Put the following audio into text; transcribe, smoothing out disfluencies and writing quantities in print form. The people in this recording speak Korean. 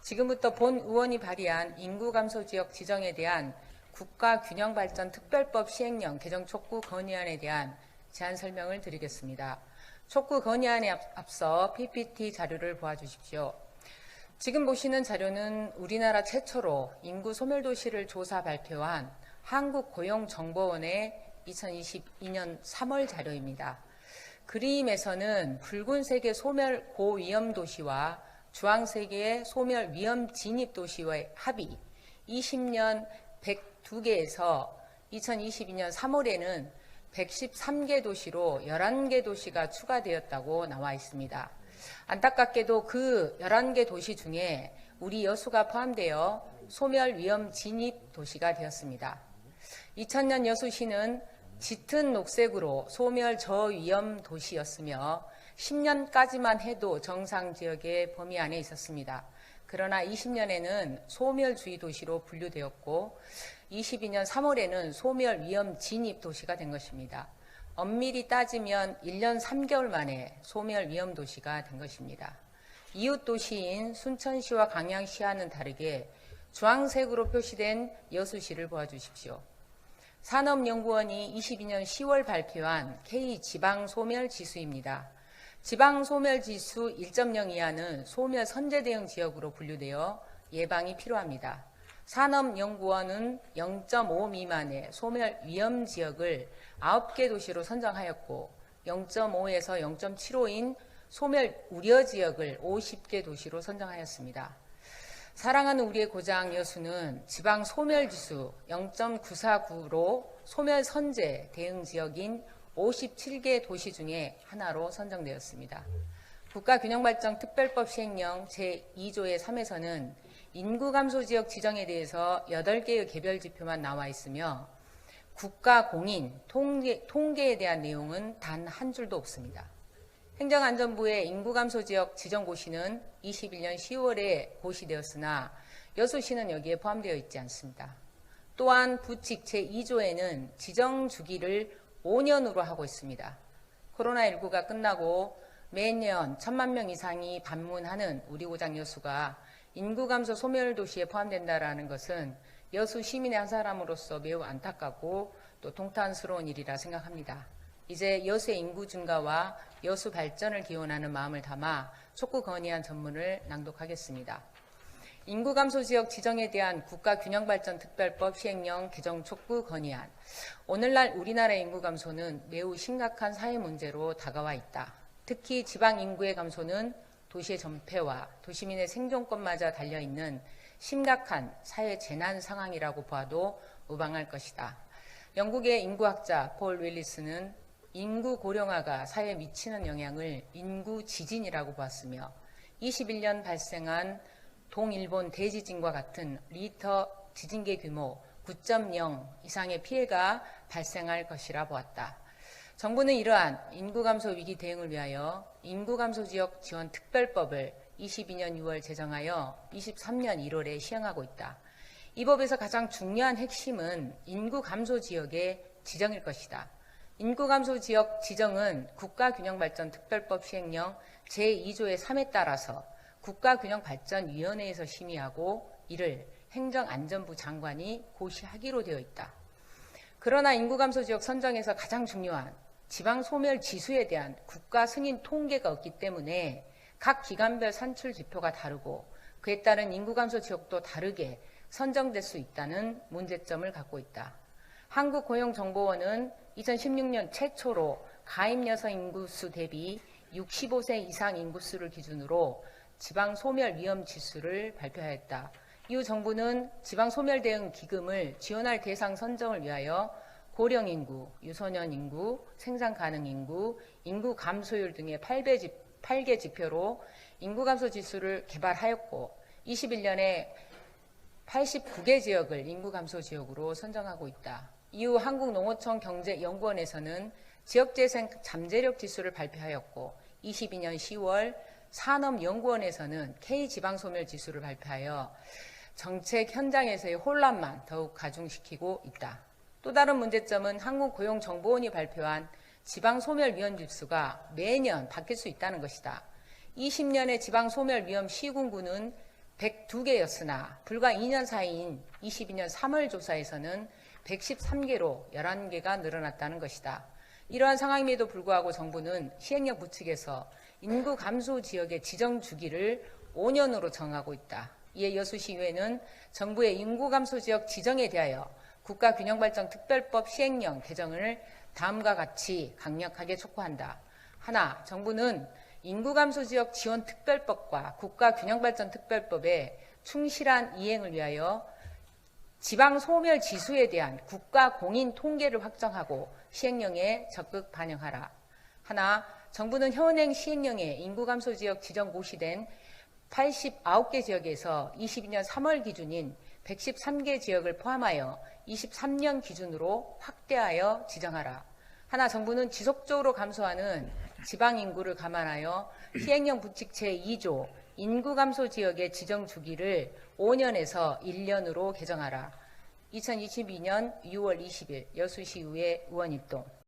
지금부터 본 의원이 발의한 인구감소지역 지정에 대한 국가균형발전특별법 시행령 개정 촉구 건의안에 대한 제안 설명을 드리겠습니다. 촉구 건의안에 앞서 PPT 자료를 보아주십시오. 지금 보시는 자료는 우리나라 최초로 인구 소멸도시를 조사 발표한 한국고용정보원의 2022년 3월 자료입니다. 그림에서는 붉은색의 소멸 고위험 도시와 주황색의 소멸 위험 진입 도시의 합이 20년 102개에서 2022년 3월에는 113개 도시로 11개 도시가 추가되었다고 나와 있습니다. 안타깝게도 그 11개 도시 중에 우리 여수가 포함되어 소멸 위험 진입 도시가 되었습니다. 2000년 여수시는 짙은 녹색으로 소멸 저위험 도시였으며 10년까지만 해도 정상 지역의 범위 안에 있었습니다. 그러나 20년에는 소멸주의 도시로 분류되었고 22년 3월에는 소멸 위험 진입 도시가 된 것입니다. 엄밀히 따지면 1년 3개월 만에 소멸 위험 도시가 된 것입니다. 이웃 도시인 순천시와 광양시와는 다르게 주황색으로 표시된 여수시를 보아주십시오. 산업연구원이 22년 10월 발표한 K지방소멸지수입니다. 지방소멸지수 1.0 이하는 소멸 선제대응 지역으로 분류되어 예방이 필요합니다. 산업연구원은 0.5 미만의 소멸 위험 지역을 9개 도시로 선정하였고 0.5에서 0.75인 소멸 우려 지역을 50개 도시로 선정하였습니다. 사랑하는 우리의 고장 여수는 지방 소멸지수 0.949로 소멸 선제 대응 지역인 57개 도시 중에 하나로 선정되었습니다. 국가균형발전특별법 시행령 제2조의 3에서는 인구감소지역 지정에 대해서 8개의 개별지표만 나와 있으며 국가공인 통계에 대한 내용은 단 한 줄도 없습니다. 행정안전부의 인구감소지역 지정고시는 21년 10월에 고시되었으나 여수시는 여기에 포함되어 있지 않습니다. 또한 부칙 제2조에는 지정 주기를 5년으로 하고 있습니다. 코로나19가 끝나고 매년 1000만 명 이상이 방문하는 우리 고장 여수가 인구감소 소멸도시에 포함된다는 것은 여수 시민의 한 사람으로서 매우 안타깝고 또 통탄스러운 일이라 생각합니다. 이제 여수의 인구 증가와 여수 발전을 기원하는 마음을 담아 촉구 건의안 전문을 낭독하겠습니다. 인구감소지역 지정에 대한 국가균형발전특별법 시행령 개정 촉구 건의안. 오늘날 우리나라의 인구 감소는 매우 심각한 사회 문제로 다가와 있다. 특히 지방 인구의 감소는 도시의 전폐와 도시민의 생존권마저 달려있는 심각한 사회 재난 상황이라고 봐도 무방할 것이다. 영국의 인구학자 폴 윌리스는 인구 고령화가 사회에 미치는 영향을 인구 지진이라고 보았으며 21년 발생한 동일본 대지진과 같은 리히터 지진계 규모 9.0 이상의 피해가 발생할 것이라 보았다. 정부는 이러한 인구감소 위기 대응을 위하여 인구감소지역 지원특별법을 22년 6월 제정하여 23년 1월에 시행하고 있다. 이 법에서 가장 중요한 핵심은 인구감소지역의 지정일 것이다. 인구감소지역 지정은 국가균형발전특별법 시행령 제2조의 3에 따라서 국가균형발전위원회에서 심의하고 이를 행정안전부 장관이 고시하기로 되어 있다. 그러나 인구감소지역 선정에서 가장 중요한 지방소멸지수에 대한 국가 승인 통계가 없기 때문에 각 기관별 산출 지표가 다르고 그에 따른 인구감소지역도 다르게 선정될 수 있다는 문제점을 갖고 있다. 한국고용정보원은 2016년 최초로 가입 여성 인구수 대비 65세 이상 인구수를 기준으로 지방소멸 위험 지수를 발표하였다. 이후 정부는 지방소멸대응기금을 지원할 대상 선정을 위하여 고령인구, 유소년 인구, 생산가능인구, 인구 감소율 등의 8개 지표로 인구감소 지수를 개발하였고 21년에 89개 지역을 인구감소 지역으로 선정하고 있다. 이후 한국농어촌 경제연구원에서는 지역재생 잠재력 지수를 발표하였고 22년 10월 산업연구원에서는 K지방소멸 지수를 발표하여 정책 현장에서의 혼란만 더욱 가중시키고 있다. 또 다른 문제점은 한국고용정보원이 발표한 지방소멸 위험 지수가 매년 바뀔 수 있다는 것이다. 20년의 지방소멸 위험 시군구는 102개였으나 불과 2년 사이인 22년 3월 조사에서는 113개로 11개가 늘어났다는 것이다. 이러한 상황임에도 불구하고 정부는 시행령 부칙에서 인구 감소 지역의 지정 주기를 5년으로 정하고 있다. 이에 여수시의회는 정부의 인구 감소 지역 지정에 대하여 국가균형발전특별법 시행령 개정을 다음과 같이 강력하게 촉구한다. 하나, 정부는 인구감소지역 지원특별법과 국가균형발전특별법의 충실한 이행을 위하여 지방소멸 지수에 대한 국가 공인 통계를 확정하고 시행령에 적극 반영하라. 하나, 정부는 현행 시행령에 인구감소지역 지정 고시된 89개 지역에서 22년 3월 기준인 113개 지역을 포함하여 23년 기준으로 확대하여 지정하라. 하나, 정부는 지속적으로 감소하는 지방 인구를 감안하여 시행령 부칙 제2조 인구 감소 지역의 지정 주기를 5년에서 1년으로 개정하라. 2022년 6월 20일 여수시의회 의원입동.